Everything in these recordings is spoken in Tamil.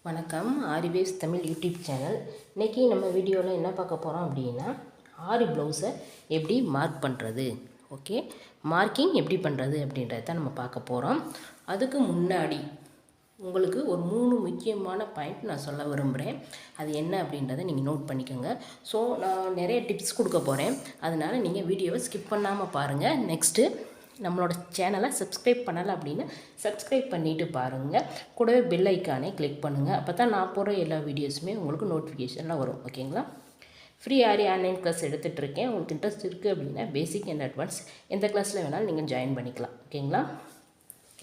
வணக்கம். ஆரி தமிழ் யூடியூப் சேனல். இன்றைக்கி நம்ம வீடியோவில் என்ன பார்க்க போகிறோம் அப்படின்னா, ஆரி ப்ளவுஸை எப்படி மார்க் பண்ணுறது, ஓகே, மார்க்கிங் எப்படி பண்ணுறது அப்படின்றத தான் நம்ம பார்க்க போகிறோம். அதுக்கு முன்னாடி உங்களுக்கு ஒரு 3 முக்கியமான பாயிண்ட் நான் சொல்ல விரும்புகிறேன். அது என்ன அப்படின்றத நீங்கள் நோட் பண்ணிக்கோங்க. ஸோ நான் நிறைய டிப்ஸ் கொடுக்க போகிறேன், அதனால் நீங்கள் வீடியோவை ஸ்கிப் பண்ணாமல் பாருங்கள். நெக்ஸ்ட்டு நம்மளோட சேனலை சப்ஸ்கிரைப் பண்ணலை அப்படின்னா சப்ஸ்கிரைப் பண்ணிவிட்டு பாருங்கள். கூடவே பெல் ஐக்கானே கிளிக் பண்ணுங்கள். அப்போ தான் நான் போடுற எல்லா வீடியோஸுமே உங்களுக்கு நோட்டிஃபிகேஷனில் வரும், ஓகேங்களா? ஃப்ரீ ஆரி ஆன்லைன் கிளாஸ் எடுத்துகிட்ருக்கேன். உங்களுக்கு இன்ட்ரெஸ்ட் இருக்குது அப்படின்னா பேசிக் அண்ட் அட்வான்ஸ் எந்த கிளாஸில் வேணாலும் நீங்கள் ஜாயின் பண்ணிக்கலாம், ஓகேங்களா?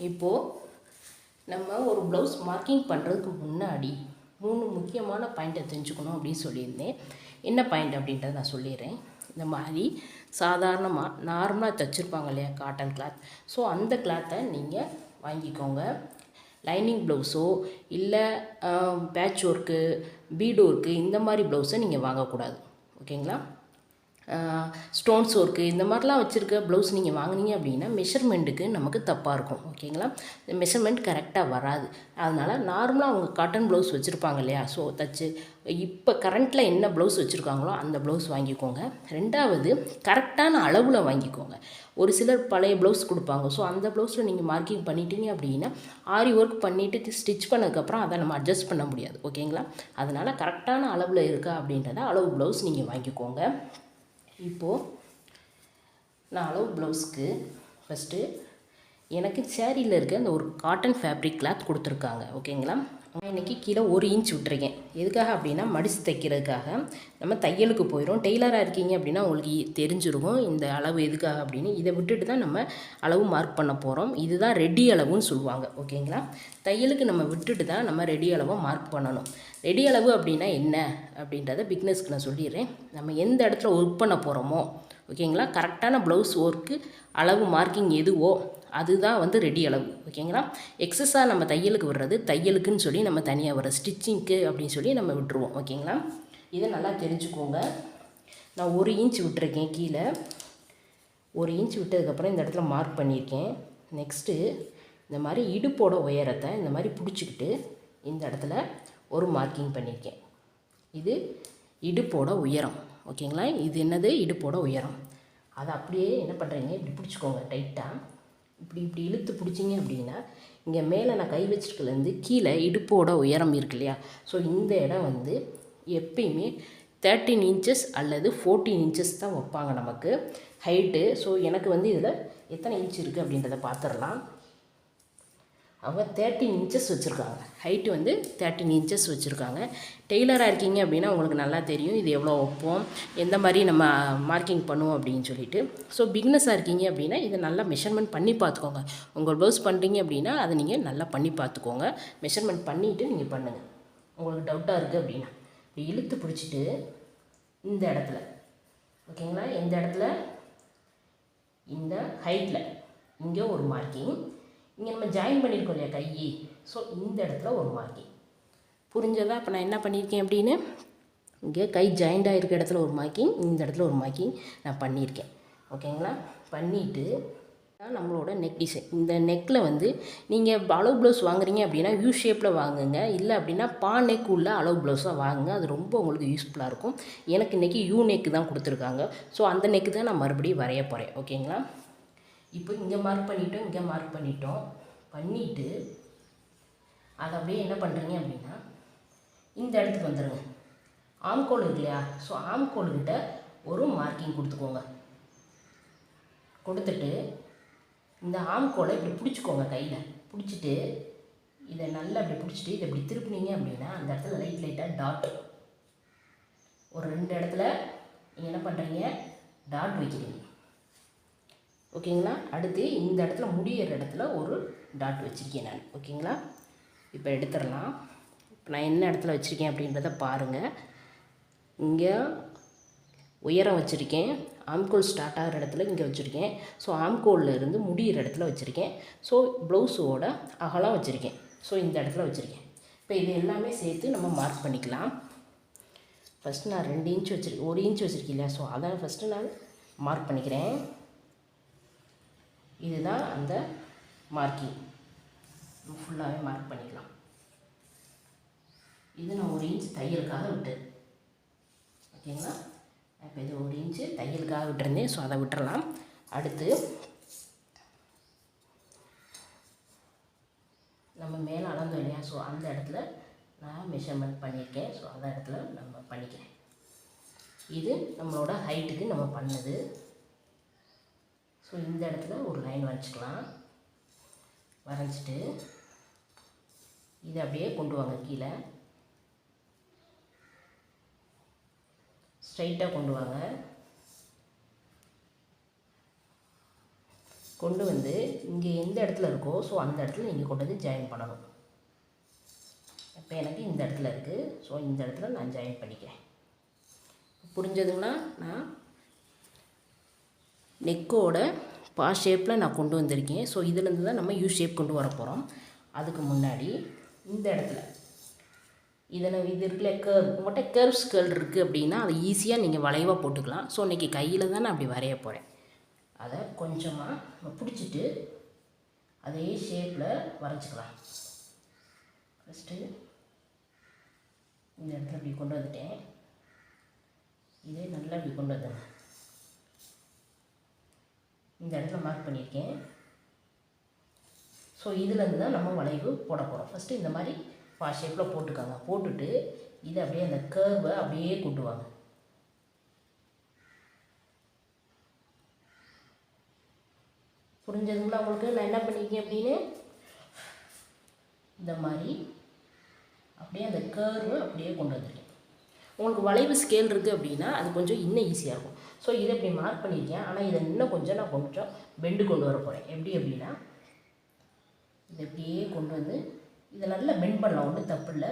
இப்போது நம்ம ஒரு ப்ளவுஸ் மார்க்கிங் பண்ணுறதுக்கு முன்னாடி 3 முக்கியமான பாயிண்ட்டை தெரிஞ்சுக்கணும் அப்படின்னு சொல்லியிருந்தேன். என்ன பாயிண்ட் அப்படின்றத நான் சொல்லிடுறேன். இந்த மாதிரி சாதாரணமாக நார்மலாக தைச்சிருப்பாங்க இல்லையா, காட்டன் கிளாத். ஸோ அந்த கிளாத்தை நீங்கள் வாங்கிக்கோங்க. லைனிங் ப்ளவுஸோ இல்லை பேட்ச் ஒர்க்கு, பீட் ஒர்க்கு இந்த மாதிரி ப்ளவுஸை நீங்கள் வாங்கக்கூடாது, ஓகேங்களா? ஸ்டோன்ஸ் ஒர்க்கு இந்த மாதிரிலாம் வச்சுருக்க ப்ளவுஸ் நீங்கள் வாங்கினீங்க அப்படின்னா மெஷர்மெண்ட்டுக்கு நமக்கு தப்பாக இருக்கும், ஓகேங்களா? இந்த மெஷர்மெண்ட் கரெக்டாக வராது. அதனால் நார்மலாக அவங்க காட்டன் ப்ளவுஸ் வச்சுருப்பாங்க இல்லையா, ஸோ தச்சு இப்போ கரண்ட்டில் என்ன ப்ளவுஸ் வச்சுருக்காங்களோ அந்த ப்ளவுஸ் வாங்கிக்கோங்க. ரெண்டாவது, கரெக்டான அளவில் வாங்கிக்கோங்க. ஒரு சிலர் பழைய ப்ளவுஸ் கொடுப்பாங்க. ஸோ அந்த ப்ளவுஸில் நீங்கள் மார்க்கிங் பண்ணிட்டீங்க அப்படின்னா ஆரி ஒர்க் பண்ணிவிட்டு ஸ்டிச் பண்ணதுக்கப்புறம் அதை நம்ம அட்ஜஸ்ட் பண்ண முடியாது, ஓகேங்களா? அதனால் கரெக்டான அளவில் இருக்கா அப்படின்றத அளவு ப்ளவுஸ் நீங்கள் வாங்கிக்கோங்க. இப்போது நான் அளவு ப்ளவுஸ்க்கு ஃபஸ்ட்டு எனக்கு சேரீயில் இருக்க அந்த ஒரு காட்டன் ஃபேப்ரிக் கிளாத் கொடுத்துருக்காங்க, ஓகேங்களா? நான் இன்றைக்கி கீழே 1 இன்ச் விட்டுருக்கேன். எதுக்காக அப்படின்னா மடித்து தைக்கிறதுக்காக. நம்ம தையலுக்கு போயிடும். டெய்லராக இருக்கீங்க அப்படின்னா உங்களுக்கு தெரிஞ்சிருக்கும் இந்த அளவு எதுக்காக அப்படின்னு. இதை விட்டுட்டு தான் நம்ம அளவு மார்க் பண்ண போகிறோம். இதுதான் ரெடி அளவுன்னு சொல்லுவாங்க, ஓகேங்களா? தையலுக்கு நம்ம விட்டுட்டு தான் நம்ம ரெடி அளவை மார்க் பண்ணணும். ரெடி அளவு அப்படின்னா என்ன அப்படின்றத பிக்னஸ்க்கு நான் சொல்லிடுறேன். நம்ம எந்த இடத்துல ஒர்க் பண்ண போகிறோமோ, ஓகேங்களா, கரெக்டான ப்ளவுஸ் ஒர்க்கு அளவு மார்க்கிங் எதுவோ அதுதான் வந்து ரெடி அளவு, ஓகேங்களா? எக்ஸஸாக நம்ம தையலுக்கு விடுறது தையலுக்குன்னு சொல்லி நம்ம தனியாக வர ஸ்டிச்சிங்க்கு அப்படின்னு சொல்லி நம்ம விட்டுருவோம், ஓகேங்களா? இதை நல்லா தெரிஞ்சுக்கோங்க. நான் 1 இன்ச் விட்டுருக்கேன். கீழே 1 இன்ச் விட்டதுக்கப்புறம் இந்த இடத்துல மார்க் பண்ணியிருக்கேன். நெக்ஸ்ட்டு இந்த மாதிரி இடுப்போட உயரத்தை இந்த மாதிரி பிடிச்சிக்கிட்டு இந்த இடத்துல ஒரு மார்க்கிங் பண்ணியிருக்கேன். இது இடுப்போட உயரம், ஓகேங்களா? இது என்னது, இடுப்போட உயரம். அதை அப்படியே என்ன பண்ணுறீங்க, இப்படி பிடிச்சிக்கோங்க டைட்டாக. இப்படி இழுத்து பிடிச்சிங்க அப்படின்னா இங்கே மேலே நான் கை வச்சிருக்கலேருந்து கீழே இடுப்போட உயரம் இருக்கு இல்லையா, ஸோ இந்த இடம் வந்து எப்பயுமே 13 இன்ச்சஸ் அல்லது 14 இன்ச்சஸ் தான் வைப்பாங்க நமக்கு ஹைட்டு. ஸோ எனக்கு வந்து இதில் எத்தனை இன்ச் இருக்குது அப்படின்றத பார்த்துடலாம். அவங்க 13 இன்ச்சஸ் வச்சுருக்காங்க. ஹைட்டு வந்து 13 இன்ச்சஸ் வச்சுருக்காங்க. டெய்லராக இருக்கீங்க அப்படின்னா உங்களுக்கு நல்லா தெரியும் இது எவ்வளோ வைப்போம், எந்த மாதிரி நம்ம மார்க்கிங் பண்ணுவோம் அப்படின்னு சொல்லிட்டு. ஸோ பிகினஸாக இருக்கீங்க அப்படின்னா இதை நல்லா மெஷர்மெண்ட் பண்ணி பார்த்துக்கோங்க. உங்கள் ப்ளவுஸ் பண்ணுறீங்க அப்படின்னா அதை நீங்கள் நல்லா பண்ணி பார்த்துக்கோங்க. மெஷர்மெண்ட் பண்ணிவிட்டு நீங்கள் பண்ணுங்கள். உங்களுக்கு டவுட்டாக இருக்குது அப்படின்னா இப்படி இழுத்து பிடிச்சிட்டு இந்த இடத்துல, ஓகேங்களா, இந்த இடத்துல இந்த ஹைட்டில் இங்கே ஒரு மார்க்கிங், இங்கே நம்ம ஜாயின் பண்ணியிருக்கோம் இல்லையா கை, ஸோ இந்த இடத்துல ஒரு மார்க்கிங். புரிஞ்சதா? இப்போ நான் என்ன பண்ணியிருக்கேன் அப்படின்னு, இங்கே கை ஜாயிண்டாக இருக்க இடத்துல ஒரு மார்க்கிங், இந்த இடத்துல ஒரு மார்க்கிங் நான் பண்ணியிருக்கேன், ஓகேங்களா? பண்ணிவிட்டு தான் நம்மளோட நெக் டிசைன். இந்த நெக்கில் வந்து நீங்கள் அளவு ப்ளவுஸ் வாங்குறீங்க அப்படின்னா யூ ஷேப்பில் வாங்குங்க. இல்லை அப்படின்னா நெக் உள்ள அளவு ப்ளவுஸாக வாங்குங்க. அது ரொம்ப உங்களுக்கு யூஸ்ஃபுல்லாக இருக்கும். எனக்கு இன்றைக்கி யூ நெக்கு தான் கொடுத்துருக்காங்க. ஸோ அந்த நெக்கு தான் நான் மறுபடியும் வரைய போகிறேன், ஓகேங்களா? இப்போ இங்கே மார்க் பண்ணிட்டோம், இங்கே மார்க் பண்ணிவிட்டு அதை அப்படியே என்ன பண்ணுறீங்க அப்படின்னா இந்த இடத்துக்கு வந்துடுங்க. ஆம்கோல் இருக்கு இல்லையா, ஸோ ஆம்கோல்கிட்ட ஒரு மார்க்கிங் கொடுத்துக்கோங்க. கொடுத்துட்டு இந்த ஆம்கோலை இப்படி பிடிச்சிக்கோங்க, கையில் பிடிச்சிட்டு இதை நல்லா இப்படி பிடிச்சிட்டு இதை இப்படி திருப்பினீங்க அப்படின்னா அந்த இடத்துல லைட்டாக டாட், ஒரு 2 இடத்துல நீங்கள் என்ன பண்ணுறீங்க, டாட் வைக்கிறீங்க, ஓகேங்களா? அடுத்து இந்த இடத்துல முடியிற இடத்துல ஒரு டாட் வச்சுருக்கேன் நான், ஓகேங்களா? இப்போ எடுத்துடலாம். இப்போ நான் என்ன இடத்துல வச்சுருக்கேன் அப்படின்றத பாருங்கள். இங்கே உயரம் வச்சுருக்கேன், ஆம்கோல் ஸ்டார்ட் ஆகிற இடத்துல இங்கே வச்சுருக்கேன். ஸோ ஆம்கோலில் இருந்து முடியிற இடத்துல வச்சுருக்கேன். ஸோ ப்ளவுஸோட அகலம் வச்சுருக்கேன். ஸோ இந்த இடத்துல வச்சுருக்கேன். இப்போ இது எல்லாமே சேர்த்து நம்ம மார்க் பண்ணிக்கலாம். ஃபஸ்ட்டு நான் 2 இன்ச் வச்சுருக்கேன், 1 இன்ச் வச்சுருக்கேன் இல்லையா, ஸோ அதை ஃபஸ்ட்டு நான் மார்க் பண்ணிக்கிறேன். இதுதான் அந்த மார்க்கிங். ஃபுல்லாகவே மார்க் பண்ணிக்கலாம். இது நான் 1 இன்ச் தையலுக்காக விட்டது. ஓகேங்களா? இப்போ இது 1 இன்ச்சு தையலுக்காக விட்டுருந்தேன். ஸோ அதை விட்டுறலாம். அடுத்து நம்ம மேலே அளந்தோம் இல்லையா, ஸோ அந்த இடத்துல நான் மெஷர்மெண்ட் பண்ணியிருக்கேன். ஸோ அந்த இடத்துல நம்ம பண்ணிக்கிறேன். இது நம்மளோட ஹைட்டுக்கு நம்ம பண்ணது. ஸோ இந்த இடத்துல ஒரு லைன் வரைச்சிக்கலாம். வரைஞ்சிட்டு இதை அப்படியே கொண்டு வாங்க, கீழே ஸ்ட்ரைட்டாக கொண்டு வாங்க. கொண்டு வந்து இங்கே எந்த இடத்துல இருக்கோ ஸோ அந்த இடத்துல நீங்கள் கொண்டு வந்து ஜாயின் பண்ணணும். இப்போ எனக்கு இந்த இடத்துல இருக்குது. ஸோ இந்த இடத்துல நான் ஜாயின் பண்ணிக்கிறேன். புரிஞ்சதுன்னா நான் நெக்கோட ஷேப்பில் நான் கொண்டு வந்திருக்கேன். ஸோ இதுலேருந்து தான் நம்ம யூ ஷேப் கொண்டு வர போகிறோம். அதுக்கு முன்னாடி இந்த இடத்துல இது இருக்குல்ல, உங்கள்கிட்ட கர்வ்ஸ் இருக்குது அப்படின்னா அதை ஈஸியாக நீங்கள் வளைவாக போட்டுக்கலாம். ஸோ இன்றைக்கி கையில் தான் நான் அப்படி வரைய போகிறேன். அதை கொஞ்சமாக நம்ம பிடிச்சிட்டு அதே ஷேப்பில் வரைச்சிக்கலாம். ஃபஸ்ட்டு இந்த இடத்துல இப்படி கொண்டு வந்துட்டேன். இதே நல்லா இப்படி கொண்டு வந்துடுங்க. இந்த இடத்துல மார்க் பண்ணியிருக்கேன். ஸோ இதுலேருந்து தான் நம்ம வளைவு போட போகிறோம். ஃபஸ்ட்டு இந்த மாதிரி ஷேப்பில் போட்டுக்காங்க. போட்டுட்டு இதை அப்படியே அந்த கர்வை அப்படியே கொண்டு வாங்க. புரிஞ்சதுங்களா உங்களுக்கு நான் என்ன பண்ணியிருக்கேன் அப்படின்னு? இந்த மாதிரி அப்படியே அந்த கர்வை அப்படியே கொண்டு வந்துருக்கேன். உங்களுக்கு வளைவு ஸ்கேல் இருக்குது அப்படின்னா அது கொஞ்சம் இன்னும் ஈஸியாக இருக்கும். ஸோ இதை இப்படி மார்க் பண்ணியிருக்கேன். ஆனால் இதை இன்னும் கொஞ்சம் நான் கொஞ்சம் பெண்டு கொண்டு வர போகிறேன். எப்படி அப்படின்னா இதை அப்படியே கொண்டு வந்து இதை நல்லா பெண்ட் பண்ணலாம், ஒன்றும் தப்பு இல்லை.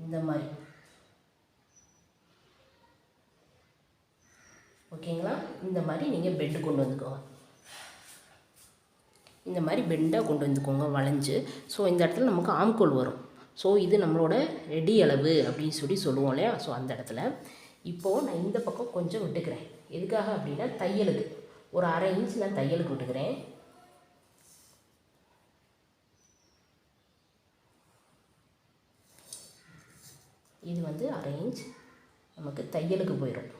இந்த மாதிரி ஓகேங்களா? இந்த மாதிரி நீங்கள் பெண்டு கொண்டு வந்துக்கோங்க. இந்த மாதிரி பெண்டாக கொண்டு வந்துக்கோங்க வளைஞ்சு. ஸோ இந்த இடத்துல நமக்கு ஆம்கோல் வரும். ஸோ இது நம்மளோட ரெடி அளவு அப்படின்னு சொல்லுவோம் இல்லையா? ஸோ அந்த இடத்துல இப்போது நான் இந்த பக்கம் கொஞ்சம் விட்டுக்கிறேன். எதுக்காக அப்படின்னா தையலுக்கு ஒரு 1/2 இன்ச் நான் தையலுக்கு விட்டுக்கிறேன். இது வந்து 1/2 இன்ச் நமக்கு தையலுக்கு போயிடும்.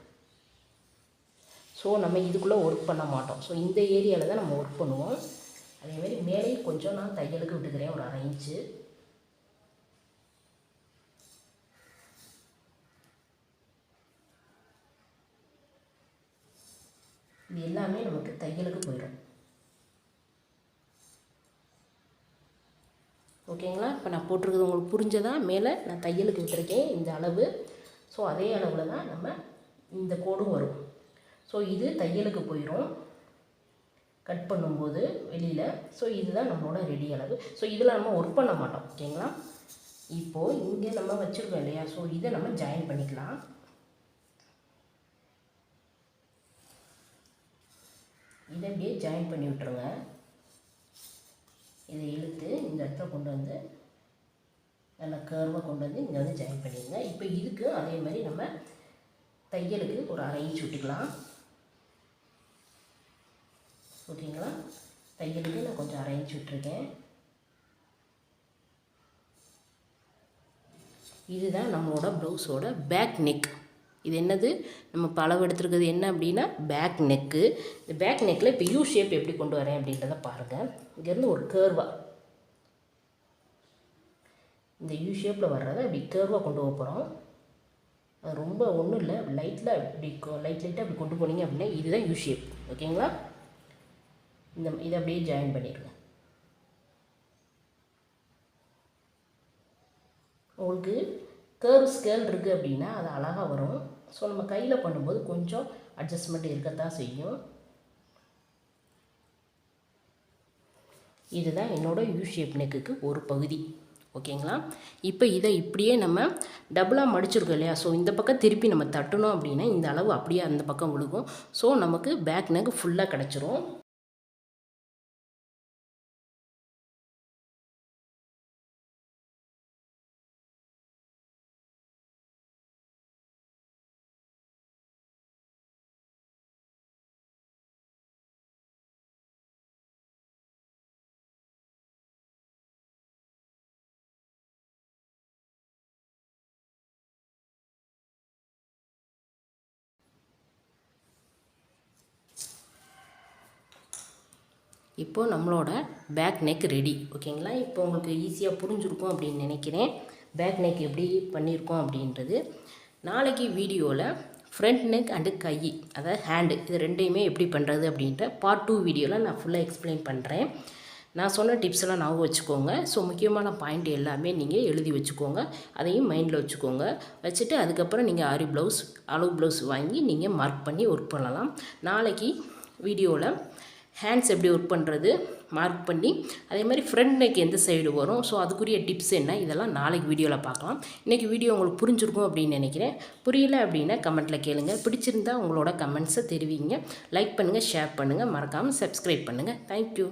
ஸோ நம்ம இதுக்குள்ளே ஒர்க் பண்ண மாட்டோம். ஸோ இந்த ஏரியாவில் தான் நம்ம ஒர்க் பண்ணுவோம். அதேமாதிரி மேலே கொஞ்சம் நான் தையலுக்கு விட்டுக்கிறேன், ஒரு 1/2 இன்ச்சு. இது எல்லாமே நமக்கு தையலுக்கு போயிடும். ஓகேங்களா? இப்போ நான் போட்டிருக்கிறது உங்களுக்கு புரிஞ்சதா? மேலே நான் தையலுக்கு விட்டுருக்கேன் இந்த அளவு. ஸோ அதே அளவில் தான் நம்ம இந்த கோடும் வரும். ஸோ இது தையலுக்கு போயிடும் கட் பண்ணும்போது வெளியில். ஸோ இதுதான் நம்மளோட ரெடி அளவு. ஸோ இதில் நம்ம ஒர்க் பண்ண மாட்டோம். ஓகேங்களா? இப்போது இங்கே நம்ம வச்சுருக்கோம் இல்லையா? ஸோ இதை நம்ம ஜாயின் பண்ணிக்கலாம். இதை அப்படியே ஜாயின் பண்ணி விட்டுருங்க. இதை இழுத்து இந்த இடத்துல கொண்டு வந்து நல்லா கர்வாக கொண்டு வந்து இங்கே வந்து ஜாயின் பண்ணிடுங்க. இப்போ இதுக்கு அதே மாதிரி நம்ம தையலுக்கு ஒரு 1/2 இன்ச் விட்டுக்கலாம். ஓகேங்களா? தையலுக்கு நான் கொஞ்சம் 1/2 இன்ச் விட்டுருக்கேன். இதுதான் நம்மளோட ப்ளவுஸோட பேக் நெக். இது என்னது? நம்ம இப்போ அளவு எடுத்துருக்கிறது என்ன அப்படின்னா பேக் நெக்கு. இந்த பேக் நெக்கில் இப்போ யூ ஷேப் எப்படி கொண்டு வரேன் அப்படின்றத பாருங்கள். இங்கேருந்து ஒரு கேர்வாக இந்த யூ ஷேப்பில் வர்றதை அப்படி கேர்வாக கொண்டு போக போகிறோம். அது ரொம்ப ஒன்றும் இல்லை, லைட்டாக அப்படி கொண்டு போனீங்க அப்படின்னா இதுதான் யூ ஷேப். ஓகேங்களா? இதை அப்படியே ஜாயின் பண்ணிடுங்க. உங்களுக்கு கர்வ் ஸ்கேல் இருக்குது அப்படின்னா அது அழகாக வரும். ஸோ நம்ம கையில் பண்ணும்போது கொஞ்சம் அட்ஜஸ்ட்மெண்ட் இருக்கத்தான் செய்யும். இதுதான் என்னோடய யூ ஷேப் நெக்குக்கு ஒரு பகுதி. ஓகேங்களா? இப்போ இதை இப்படியே நம்ம டபுளாக மடிச்சிருக்கோம் இல்லையா? ஸோ இந்த பக்கம் திருப்பி நம்ம தட்டணும் அப்படின்னா இந்த அளவு அப்படியே அந்த பக்கம் விழுகும். ஸோ நமக்கு பேக் நெக் ஃபுல்லாக கிடச்சிரும். இப்போது நம்மளோட பேக் நெக் ரெடி ஓகேங்களா. இப்போ உங்களுக்கு ஈஸியாக புரிஞ்சுருக்கும் அப்படின்னு நினைக்கிறேன். பேக் நெக் எப்படி பண்ணியிருக்கோம் அப்படின்றது. நாளைக்கு வீடியோவில் ஃப்ரண்ட் நெக் அண்டு கை, அதாவது ஹேண்டு, இது ரெண்டையுமே எப்படி பண்ணுறது அப்படின்ற பார்ட் 2 வீடியோவில் நான் ஃபுல்லாக எக்ஸ்பிளைன் பண்ணுறேன். நான் சொன்ன டிப்ஸ் எல்லாம் ஞாபகம் வச்சுக்கோங்க. ஸோ முக்கியமான பாயிண்ட் எல்லாமே நீங்கள் எழுதி வச்சுக்கோங்க. அதையும் மைண்டில் வச்சுக்கோங்க. வச்சுட்டு அதுக்கப்புறம் நீங்கள் ஆரி ப்ளவுஸ், அளவு ப்ளவுஸ் வாங்கி நீங்கள் மார்க் பண்ணி ஒர்க் பண்ணலாம். நாளைக்கு வீடியோவில் ஹேண்ட்ஸ் எப்படி ஒர்க் பண்ணுறது மார்க் பண்ணி, அதே மாதிரி ஃப்ரண்ட் நெக் எந்த சைடு வரும், ஸோ அதுக்குரிய டிப்ஸ் என்ன, இதெல்லாம் நாளைக்கு வீடியோவில் பார்க்கலாம். இன்றைக்கி வீடியோ உங்களுக்கு புரிஞ்சிருக்கும் அப்படின்னு நினைக்கிறேன். புரியல அப்படின்னா கமெண்ட்டில் கேளுங்க. பிடிச்சிருந்தா உங்களோட கமெண்ட்ஸை தெரிவிங்க. லைக் பண்ணுங்கள், ஷேர் பண்ணுங்கள், மறக்காமல் சப்ஸ்கிரைப் பண்ணுங்கள். தேங்க்யூ.